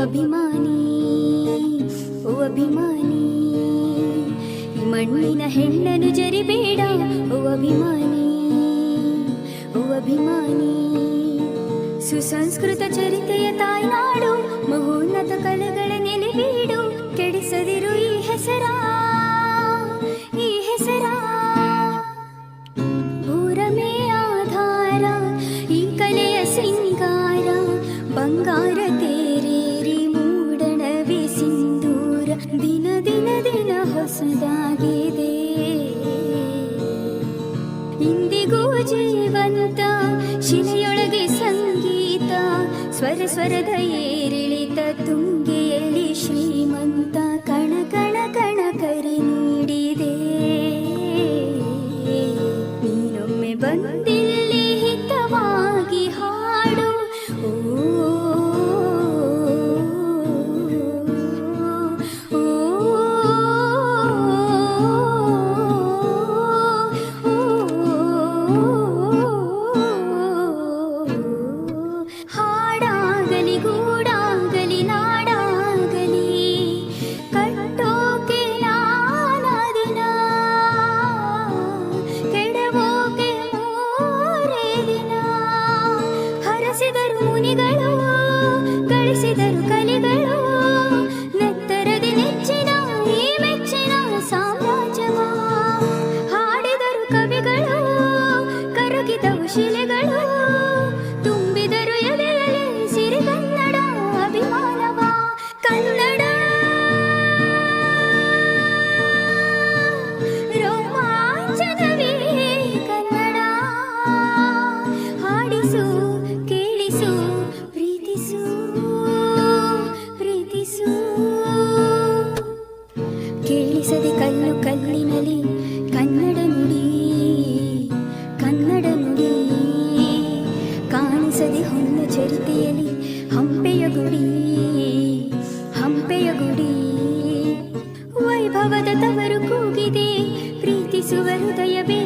ಅಭಿಮಾನಿ ಓ ಅಭಿಮಾನಿ, ಈ ಮಣ್ಣಿನ ಹೆಣ್ಣನ್ನು ಜರಿಬೇಡ ಓ ಅಭಿಮಾನಿ ಓ ಅಭಿಮಾನಿ. ಸುಸಂಸ್ಕೃತ ಚರಿತೆಯ ತಾಯ್ನಾಡು, ಮಹೋನ್ನತ ಕಲೆಗಳ ನೆಲೆಬೀಡು, ಕೆಡಿಸದಿರು ಈ ಹೆಸರ ಈ ಹೆಸರ. ಊರಮೇ ಆಧಾರ ಈ ಕಲೆಯ ಸಿಂಗಾರ, ಬಂಗಾರ ತೇರೇರಿ ಮೂಡಣವಿ ಸಿಂಧೂರ, ದಿನ ದಿನ ದಿನ ಹೊಸದಾಗಿದೆ ಇಂದಿಗೂ ಜೀವಂತ, ಶಿಲೆಯೊಳಗೆ ಸಂಗೀತ, ಸ್ವರ ಸ್ವರದ ಏರಿಳಿತ, ತುಂಗೆಯಲ್ಲಿ ಶ್ರೀಮಂತ, ಕಣ ಕಣ ಕಣ ಕರೆ ನೀಡಿದೆ. ನೀನೊಮ್ಮೆ ಬಂದಿಲ್ಲಿ ಹಿತವಾಗಿ ಹಾಡು, ಓ ಹಾಡಾಗಲಿ ಗೂಡಾಗಲಿ ನಾಡಾಗಲಿ, ಕಟ್ಟೋಕೆ ನಾನದಿನ, ಕೆಡವೋಕೆ ಮೂರೇ ದಿನ. ಹರಸಿದರು ಮುನಿಗಳು, ಗಳಿಸಿದರು ಕಲಿಗಳು, ನೆತ್ತರದಿ ನೆಚ್ಚಿನ ಈ ಮೆಚ್ಚಿನ ಸಾಮ್ರಾಜ್ಯವ. ಹಾಡಿದರು ಕವಿಗಳು, ಕರಗಿದವು ಶಿಲೆಗಳು, ತುಂಬಿದರು ಎದೆಯಲ್ಲಿ ಸಿರಿಗನ್ನಡ ಅಭಿಮಾನವ. ಕನ್ನಡ ರೋಮಾಂಚನವೇ ಕನ್ನಡ, ಹಾಡಿಸು ಕೇಳಿಸು ಪ್ರೀತಿಸು ಪ್ರೀತಿಸು. ಕೇಳಿಸದೆ ಕಲ್ಲು ಕಲ್ಲಿನಲ್ಲಿ ಕನ್ನಡ ನುಡಿ ಕನ್ನಡ ನುಡಿ, ಕಾಣಿಸದೆ ಹೊನ್ನ ಚರಿತೆಯಲ್ಲಿ ಹಂಪೆಯ ಗುಡಿ ಹಂಪೆಯ ಗುಡಿ. ವೈಭವದ ತವರು ಕೂಗಿದೆ, ಪ್ರೀತಿಸುವ ಹೃದಯವೇ